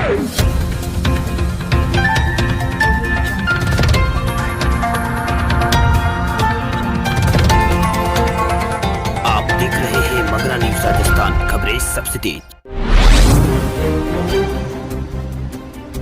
आप देख रहे हैं मगरा न्यूज राजस्थान, खबरें सबसे तेज।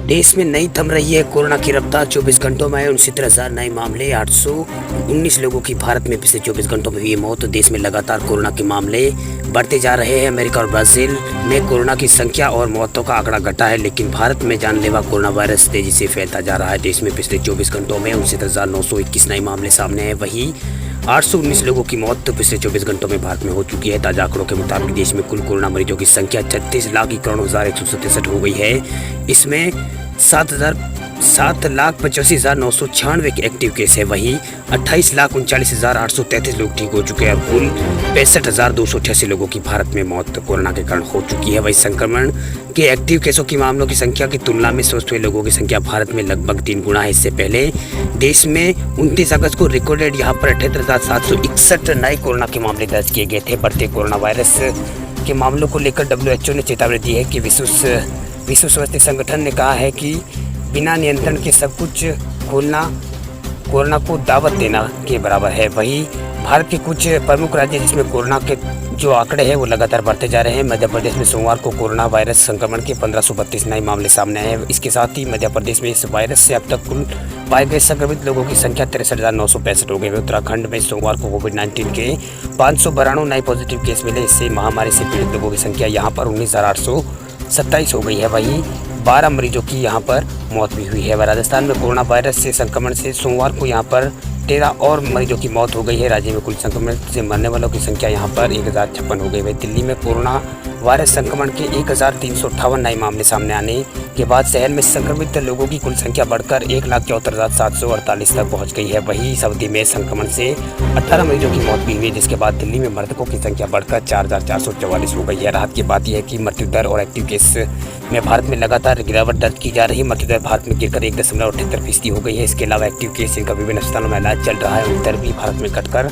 देश में नहीं थम रही है कोरोना की रफ्तार। 24 घंटों में 69,000 नए मामले, 819 लोगों की भारत में पिछले 24 घंटों में हुई मौत। देश में लगातार कोरोना के मामले बढ़ते जा रहे हैं। अमेरिका और ब्राजील में कोरोना की संख्या और मौतों का आंकड़ा घटा है, लेकिन भारत में जानलेवा कोरोना वायरस तेजी से फैलता जा रहा है। देश में पिछले 24 घंटों में 69,921 नए मामले सामने हैं, वहीं 819 लोगों की मौत तो पिछले 24 घंटों में भारत में हो चुकी है। ताजा आंकड़ों के मुताबिक देश में कुल कोरोना मरीजों की संख्या 36,91,167 हो गई है। इसमें 7,85,996 एक्टिव केस है, वहीं 28,39,833 लोग ठीक हो चुके हैं और कुल 65,288 लोगों की भारत में मौत कोरोना के कारण हो चुकी है। वहीं संक्रमण के एक्टिव केसों की मामलों की संख्या की तुलना में स्वस्थ हुए लोगों की संख्या भारत में लगभग 3 गुना है। इससे पहले देश में 29 अगस्त को रिकॉर्डेड यहाँ पर 78,761 नए कोरोना के मामले दर्ज किए गए थे। बढ़ते कोरोना वायरस के मामलों को लेकर WHO ने चेतावनी दी है कि विश्व स्वास्थ्य संगठन ने कहा है कि बिना नियंत्रण के सब कुछ खोलना कोरोना को दावत देना के बराबर है। वहीं भारत के कुछ प्रमुख राज्य जिसमें कोरोना के जो आंकड़े हैं वो लगातार बढ़ते जा रहे हैं। मध्य प्रदेश में सोमवार को कोरोना वायरस संक्रमण के 1532 नए मामले सामने आए हैं। इसके साथ ही मध्य प्रदेश में इस वायरस से अब तक कुल पाए गए संक्रमित लोगों की संख्या 63,965 हो गई है। उत्तराखंड में सोमवार को कोविड-19 के 592 नए पॉजिटिव केस मिले। इससे महामारी से पीड़ित लोगों की संख्या यहाँ पर 19,827 हो गई है। वहीं 12 मरीजों की यहाँ पर मौत भी हुई है। राजस्थान में कोरोना वायरस से संक्रमण से सोमवार को यहाँ पर 13 और मरीजों की मौत हो गई है। राज्य में कुल संक्रमण से मरने वालों की संख्या यहाँ पर 1,056 हो गई है। दिल्ली में कोरोना वायरस संक्रमण के 1,358 नए मामले सामने आने के बाद शहर में संक्रमित लोगों की कुल संख्या बढ़कर 1,74,748 तक पहुँच गई है। वहीं इस अवधि में संक्रमण से 18 मरीजों की मौत भी हुई, जिसके बाद दिल्ली में मृतकों की संख्या बढ़कर 4,444 हो गई है। राहत की बात यह है कि मृत्यु दर और एक्टिव केस में भारत में लगातार गिरावट दर्ज की जा रही है। मृत्यु दर भारत में गिरकर 1.78% हो गई है। इसके अलावा एक्टिव केस जिनका विभिन्न अस्पतालों में इलाज चल रहा है उनकी दर भी भारत में घटकर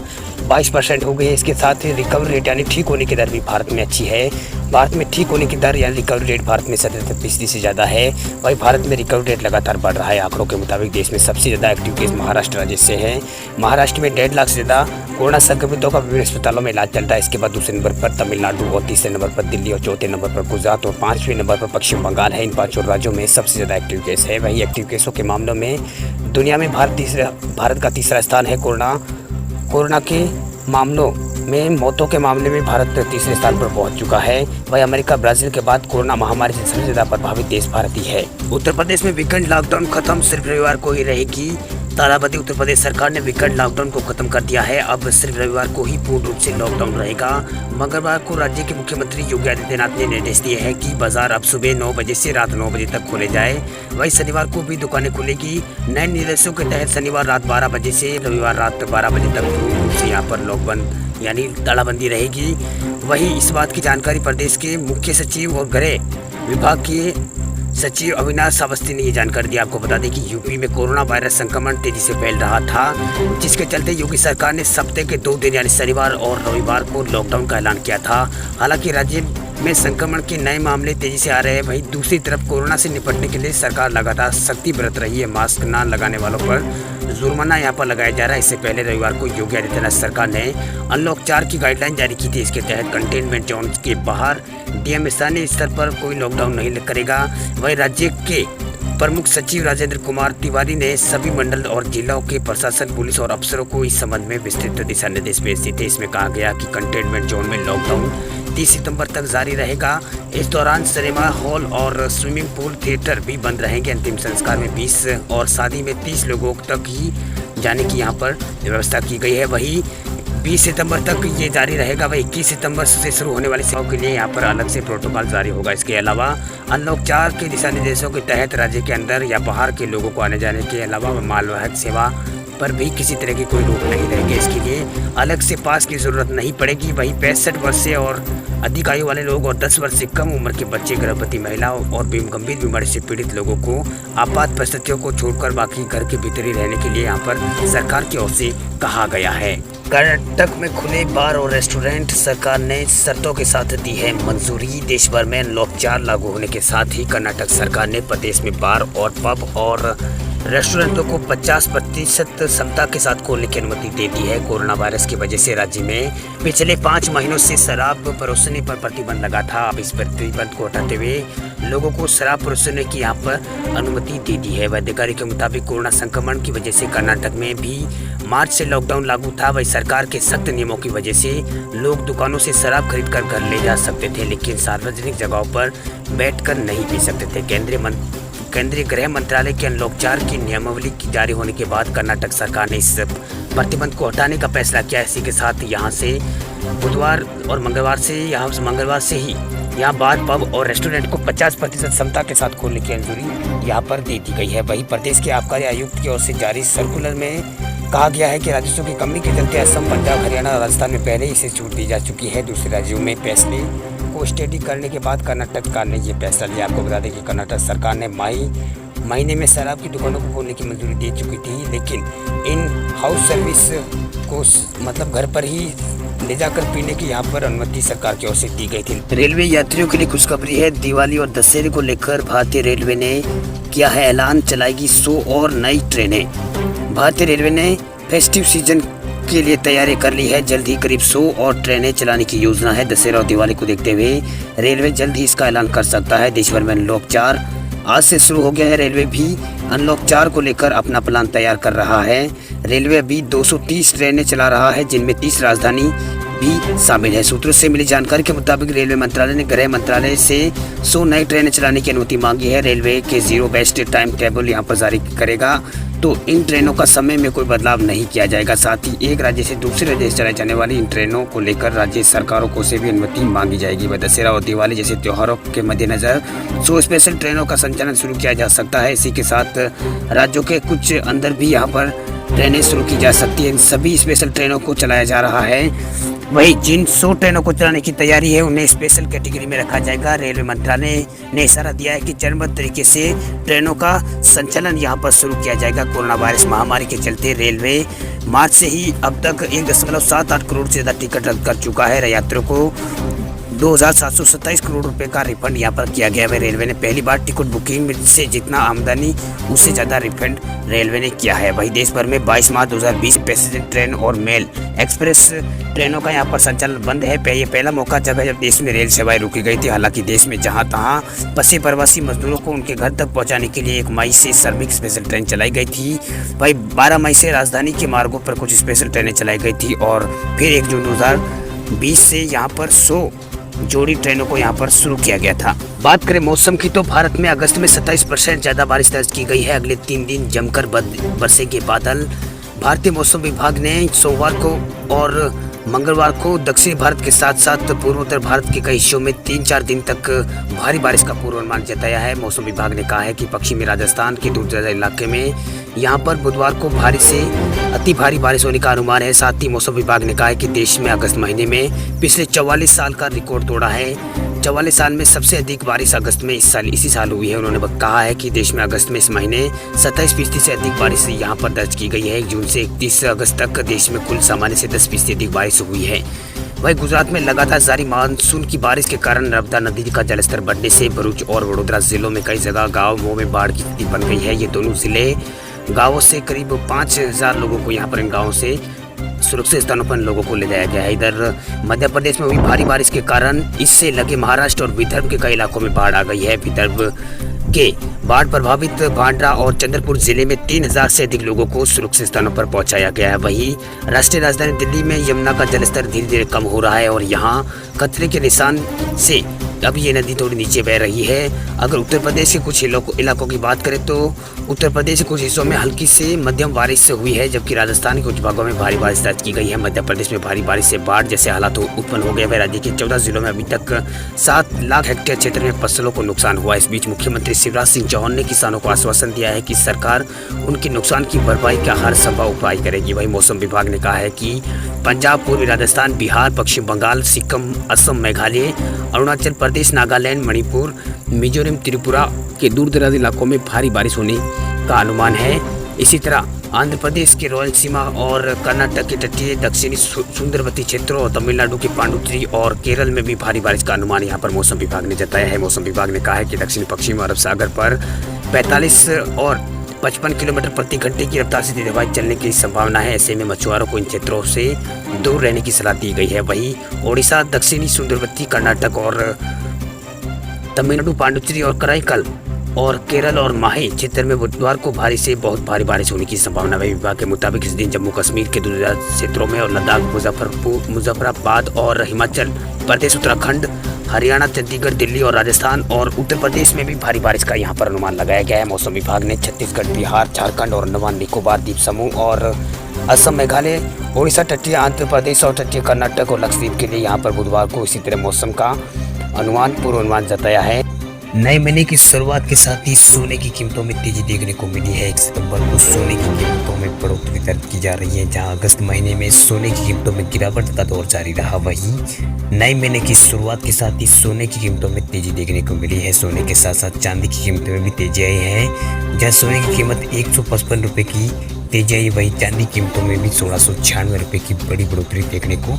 22% हो गई है। इसके साथ ही रिकवरी रेट यानी ठीक होने की दर भी भारत में अच्छी है। भारत में ठीक होने की दर यानी रिकवरी रेट भारत में 77% से ज़्यादा है। वहीं भारत में रिकवरी रेट लगातार बढ़ रहा है। आंकड़ों के मुताबिक देश में सबसे ज़्यादा एक्टिव केस महाराष्ट्र राज्य से हैं। महाराष्ट्र में 1.5 लाख से ज़्यादा कोरोना संक्रमितों का विभिन्न अस्पतालों में इलाज चल रहा है। इसके बाद दूसरे नंबर पर तमिलनाडु और तीसरे नंबर पर दिल्ली और चौथे नंबर पर गुजरात और 5वें नंबर पर पश्चिम बंगाल है। इन 5 राज्यों में सबसे ज़्यादा एक्टिव केस है। वहीं एक्टिव केसों के मामलों में दुनिया में भारत का तीसरा स्थान है। कोरोना के मामलों में मौतों के मामले में भारत तीसरे स्थान पर पहुंच चुका है। वहीं अमेरिका ब्राजील के बाद कोरोना महामारी से सबसे ज्यादा प्रभावित देश भारत ही है। उत्तर प्रदेश में वीकेंड लॉकडाउन खत्म, सिर्फ रविवार को ही रहेगी तालाबंदी। उत्तर प्रदेश सरकार ने वीकेंड लॉकडाउन को खत्म कर दिया है। अब सिर्फ रविवार को ही पूर्ण रूप से लॉकडाउन रहेगा। मंगलवार को राज्य के मुख्यमंत्री योगी आदित्यनाथ ने निर्देश दिए हैं कि बाजार अब सुबह 9 बजे से रात 9 बजे तक खोले जाए। वहीं शनिवार को भी दुकानें खुलेगी। नए निर्देशों के तहत शनिवार रात 12 बजे से रविवार रात 12 बजे तक पूर्ण रूप से यहाँ पर लॉकडाउन यानी तालाबंदी रहेगी। वहीं इस बात की जानकारी प्रदेश के मुख्य सचिव और गृह विभाग के सचिव अविनाश अवस्थी ने ये जानकारी दी। आपको बता दें कि यूपी में कोरोना वायरस संक्रमण तेजी से फैल रहा था, जिसके चलते योगी सरकार ने सप्ताह के 2 दिन यानी शनिवार और रविवार को लॉकडाउन का ऐलान किया था। हालांकि राज्य में संक्रमण के नए मामले तेजी से आ रहे हैं। वहीं दूसरी तरफ कोरोना से निपटने के लिए सरकार लगातार सख्ती बरत रही है। मास्क न लगाने वालों पर जुर्माना यहाँ पर लगाया जा रहा है। इससे पहले रविवार को योगी आदित्यनाथ सरकार ने अनलॉक 4 की गाइडलाइन जारी की थी। इसके तहत कंटेनमेंट जोन के बाहर डीएम स्थानीय स्तर पर कोई लॉकडाउन नहीं करेगा। वहीं राज्य के प्रमुख सचिव राजेंद्र कुमार तिवारी ने सभी मंडल और जिलों के प्रशासन, पुलिस और अफसरों को इस संबंध में विस्तृत दिशा निर्देश भेज दिए थे। इसमें कहा गया कि कंटेनमेंट जोन में लॉकडाउन 30 सितंबर तक जारी रहेगा। इस दौरान सिनेमा हॉल और स्विमिंग पूल, थिएटर भी बंद रहेंगे। अंतिम संस्कार में 20 और शादी में 30 लोगों तक ही जाने की यहाँ पर व्यवस्था की गई है। वहीं 20 सितंबर तक ये जारी रहेगा। वह 21 सितंबर से शुरू होने वाली सेवाओं के लिए यहाँ पर अलग से प्रोटोकॉल जारी होगा। इसके अलावा अनलॉक 4 के दिशा निर्देशों के तहत राज्य के अंदर या बाहर के लोगों को आने जाने के अलावा मालवाहक सेवा पर भी किसी तरह की कोई रोक नहीं रहेगी। इसके लिए अलग से पास की जरूरत नहीं पड़ेगी। वहीं 65 वर्ष से और अधिक आयु वाले लोग और 10 वर्ष से कम उम्र के बच्चे, गर्भवती महिलाओं और गंभीर बीमारी से पीड़ित लोगों को आपात परिस्थितियों को छोड़कर बाकी घर के भीतर ही रहने के लिए यहाँ पर सरकार की ओर से कहा गया है। कर्नाटक में खुले बार और रेस्टोरेंट सरकार ने शर्तों के साथ दी है मंजूरी। देश भर में अनलॉक 4 लागू होने के साथ ही कर्नाटक सरकार ने प्रदेश में बार और पब और रेस्टोरेंटों को 50% क्षमता के साथ खोलने की अनुमति दे दी है। कोरोना वायरस की वजह से राज्य में पिछले 5 महीनों से शराब परोसने पर प्रतिबंध लगा था। अब इस प्रतिबंध को हटाते हुए लोगों को शराब परोसने की यहाँ पर अनुमति दे दी है। वैद्यकारी के मुताबिक कोरोना संक्रमण की वजह से कर्नाटक में भी मार्च से लॉकडाउन लागू था। वही सरकार के सख्त नियमों की वजह से लोग दुकानों से शराब खरीद कर घर ले जा सकते थे, लेकिन सार्वजनिक जगहों पर बैठकर नहीं पी सकते थे। केंद्रीय गृह मंत्रालय के अनलॉक 4 की नियमावली की जारी होने के बाद कर्नाटक सरकार ने इस प्रतिबंध को हटाने का फैसला किया। इसी के साथ यहाँ से बुधवार और मंगलवार से ही यहाँ बार, पब और रेस्टोरेंट को 50% क्षमता के साथ खोलने की मंजूरी यहाँ पर दे दी गई है। वहीं प्रदेश के आबकारी आयुक्त की ओर से जारी सर्कुलर में कहा गया है कि राजस्व की कमी के चलते असम, पंजाब, हरियाणा और राजस्थान में पहले ही इसे छूट दी जा चुकी है। दूसरे राज्यों में फैसले को स्टडी करने के बाद कर्नाटक सरकार ने ये फैसला लिया। आपको बता दें कि कर्नाटक सरकार ने महीने में शराब की दुकानों को खोलने की मंजूरी दे चुकी थी, लेकिन इन हाउस सर्विस को मतलब घर पर ही ले जाकर पीने की यहाँ पर अनुमति सरकार की ओर से दी गई थी। रेलवे यात्रियों के लिए खुशखबरी है। दिवाली और दशहरे को लेकर भारतीय रेलवे ने किया है ऐलान, चलाएगी 100 और नई ट्रेनें। भारतीय रेलवे ने फेस्टिव सीजन के लिए तैयारी कर ली है। जल्द ही करीब 100 और ट्रेनें चलाने की योजना है। दशहरा और दिवाली को देखते हुए रेलवे जल्द ही इसका ऐलान कर सकता है। देश भर में अनलॉक 4 आज से शुरू हो गया है। रेलवे भी अनलॉक 4 को लेकर अपना प्लान तैयार कर रहा है। रेलवे अभी 230 ट्रेनें चला रहा है, जिनमें 30 राजधानी भी शामिल है। सूत्रों से मिली जानकारी के मुताबिक रेलवे मंत्रालय ने गृह मंत्रालय से 100 नई ट्रेनें चलाने की अनुमति मांगी है। रेलवे के जीरो बेस्ट टाइम टेबल यहाँ पर जारी करेगा, तो इन ट्रेनों का समय में कोई बदलाव नहीं किया जाएगा। साथ ही एक राज्य से दूसरे राज्य से चलाई जाने वाली इन ट्रेनों को लेकर राज्य सरकारों को से भी अनुमति मांगी जाएगी। वह दशहरा और दिवाली जैसे त्योहारों के मद्देनजर 100 स्पेशल ट्रेनों का संचालन शुरू किया जा सकता है। इसी के साथ राज्यों के कुछ अंदर भी यहाँ पर ट्रेनें शुरू की जा सकती है। इन सभी स्पेशल ट्रेनों को चलाया जा रहा है। वही जिन 100 ट्रेनों को चलाने की तैयारी है उन्हें स्पेशल कैटेगरी में रखा जाएगा। रेलवे मंत्रालय ने इशारा दिया है कि चरणबद्ध तरीके से ट्रेनों का संचालन यहां पर शुरू किया जाएगा। कोरोना वायरस महामारी के चलते रेलवे मार्च से ही अब तक 1.78 करोड़ से ज़्यादा टिकट रद्द कर चुका है। यात्रियों को 2,727 करोड़ रुपए का रिफंड यहाँ पर किया गया है। रेलवे ने पहली बार टिकट बुकिंग से जितना आमदनी उससे ज़्यादा रिफंड रेलवे ने किया है। वहीं देश भर में 22 मार्च 2020 पैसेंजर ट्रेन और मेल एक्सप्रेस ट्रेनों का यहाँ पर संचालन बंद है। ये पहला मौका जब देश में रेल सेवाएं रोकी गई थी। हालांकि देश में जहाँ तहाँ फंसे प्रवासी मजदूरों को उनके घर तक पहुँचाने के लिए 1 मई से श्रमिक स्पेशल ट्रेन चलाई गई थी। वही 12 मई से राजधानी के मार्गों पर कुछ स्पेशल ट्रेनें चलाई गई थी और फिर 1 जून 2020 से यहाँ पर 100 जोड़ी ट्रेनों को यहाँ पर शुरू किया गया था। बात करें मौसम की तो भारत में अगस्त में 27% ज़्यादा बारिश दर्ज की गई है। अगले 3 दिन जमकर बरसेंगे बादल। भारतीय मौसम विभाग ने सोमवार को और मंगलवार को दक्षिणी भारत के साथ साथ पूर्वोत्तर भारत के कई हिस्सों में 3-4 दिन तक भारी बारिश का पूर्वानुमान जताया है। मौसम विभाग ने कहा है कि पश्चिमी राजस्थान के दूरदराज इलाके में यहाँ पर बुधवार को भारी से अति भारी बारिश होने का अनुमान है। साथ ही मौसम विभाग ने कहा है कि देश में अगस्त महीने में पिछले 44 साल का रिकॉर्ड तोड़ा है। 44 साल में सबसे अधिक बारिश अगस्त में इसी साल हुई है। उन्होंने कहा है कि देश में अगस्त में इस महीने 27% से अधिक बारिश यहाँ पर दर्ज की गई है। 1 जून से 31 अगस्त तक देश में कुल सामान्य से 10% अधिक बारिश हुई है। वहीं गुजरात में लगातार जारी मानसून की बारिश के कारण नर्मदा नदी का जलस्तर बढ़ने से भरूच और वडोदरा जिलों में कई जगह गाँवों में बाढ़ की स्थिति बन गई है। ये दोनों जिले गाँवों से करीब 5,000 लोगों को यहाँ पर इन गाँवों से सुरक्षित स्थानों पर लोगों को ले जाया गया है। इधर मध्य प्रदेश में हुई भारी बारिश के कारण इससे लगे महाराष्ट्र और विदर्भ के कई इलाकों में बाढ़ आ गई है। विदर्भ के बाढ़ प्रभावित बांद्रा और चंद्रपुर जिले में 3,000 से अधिक लोगों को सुरक्षित स्थानों पर पहुंचाया गया है। वहीं राष्ट्रीय राजधानी दिल्ली में यमुना का जलस्तर धीरे धीरे कम हो रहा है और यहाँ खतरे के निशान से अभी ये नदी थोड़ी नीचे बह रही है। अगर उत्तर प्रदेश के कुछ इलाकों की बात करें तो उत्तर प्रदेश के कुछ हिस्सों में हल्की से मध्यम बारिश से हुई है, जबकि राजस्थान के कुछ भागों में भारी बारिश दर्ज की गई है। मध्य प्रदेश में भारी बारिश से बाढ़ जैसे हालात उत्पन्न हो गए हैं। राज्य के 14 जिलों में अभी तक 7 लाख हेक्टेयर क्षेत्र में फसलों को नुकसान हुआ। इस बीच मुख्यमंत्री शिवराज सिंह चौहान ने किसानों को आश्वासन दिया है कि सरकार उनके नुकसान की भरपाई का हर संभव उपाय करेगी। वहीं मौसम विभाग ने कहा है कि पंजाब, पूर्वी राजस्थान, बिहार, पश्चिम बंगाल, सिक्किम, असम, मेघालय, अरुणाचल प्रदेश, नागालैंड, मणिपुर, मिजोरम, त्रिपुरा के दूरदराज इलाकों में भारी बारिश होने का अनुमान है। इसी तरह आंध्र प्रदेश के रायलसीमा और कर्नाटक के तटीय दक्षिणी सुंदरवती क्षेत्रों और तमिलनाडु के पांडुचेरी और केरल में भी भारी बारिश का अनुमान यहाँ पर मौसम विभाग ने जताया है। मौसम विभाग ने कहा है कि दक्षिण पश्चिम अरब सागर पर 45 और 55 किलोमीटर प्रति घंटे की रफ्तार से तेज हवाएं चलने की संभावना है। ऐसे में मछुआरों को इन क्षेत्रों से दूर रहने की सलाह दी गई है। वहीं ओडिशा, दक्षिणी सुंदरवती, कर्नाटक और तमिलनाडु, पांडुचेरी और कराईकल और केरल और माहे क्षेत्र में बुधवार को भारी से बहुत भारी बारिश होने की संभावना है। विभाग के मुताबिक इस दिन जम्मू कश्मीर के दूरदराज क्षेत्रों में और लद्दाख, मुजफ्फराबाद और हिमाचल प्रदेश, उत्तराखंड, हरियाणा, चंडीगढ़, दिल्ली और राजस्थान और उत्तर प्रदेश में भी भारी बारिश का यहाँ पर अनुमान लगाया गया है। मौसम विभाग ने छत्तीसगढ़, बिहार, झारखंड और अंडमान निकोबार द्वीप समूह और असम, मेघालय, ओडिशा, तटीय आंध्र प्रदेश और तटीय कर्नाटक और लक्षद्वीप के लिए यहाँ पर बुधवार को इसी तरह मौसम का पूर्वानुमान जताया है। नए महीने की शुरुआत के साथ ही सोने की कीमतों में तेजी देखने को मिली है। 1 सितंबर को सोने की कीमतों में बढ़ोतरी दर्ज की जा रही है, जहां अगस्त महीने में सोने की कीमतों में गिरावट का दौर जारी रहा। वहीं नए महीने की शुरुआत के साथ ही सोने की कीमतों में तेजी देखने को मिली है। सोने के साथ साथ चांदी की कीमतों में भी तेजी आई है, जहाँ सोने की कीमत 155 रुपये की तेजी आई। वहीं चांदी कीमतों में भी 1696 रुपये की बड़ी बढ़ोतरी देखने को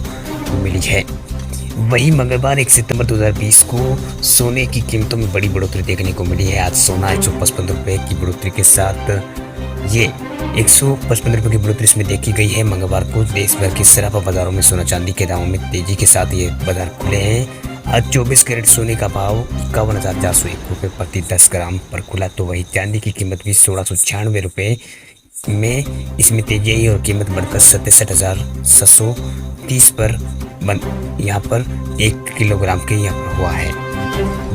मिली है। वहीं मंगलवार 1 सितंबर 2020 को सोने की कीमतों में बड़ी बढ़ोतरी देखने को मिली है। आज सोना 155 रुपये की बढ़ोतरी के साथ ये 155 रुपये की बढ़ोतरी इसमें देखी गई है। मंगलवार को देश भर के सराफा बाजारों में सोना चांदी के दामों में तेजी के साथ ये बाजार खुले हैं। आज 24 कैरेट सोने का भाव 51,401 रुपये प्रति 10 ग्राम पर खुला। तो वही चांदी की कीमत भी 1696 रुपये में इसमें तेजी आई और कीमत बढ़कर 67,730 पर यहाँ पर 1 किलोग्राम के यहाँ पर हुआ है।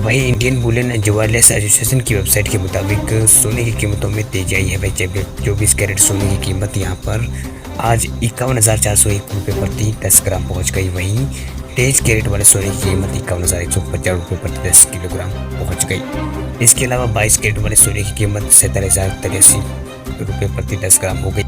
वहीं Indian Boolean and jewellers association की वेबसाइट के मुताबिक सोने की कीमतों में तेजी आई है। वही 24 कैरेट सोने की कीमत यहाँ पर आज 51,401 रुपये प्रति 10 ग्राम पहुँच गई। वहीं 23 कैरेट वाले सोने की कीमत 51,150 रुपये प्रति 10 किलोग्राम पहुँच गई। इसके अलावा 22 कैरेट वाले सोने की कीमत 47,083 रुपये प्रति 10 ग्राम हो गई।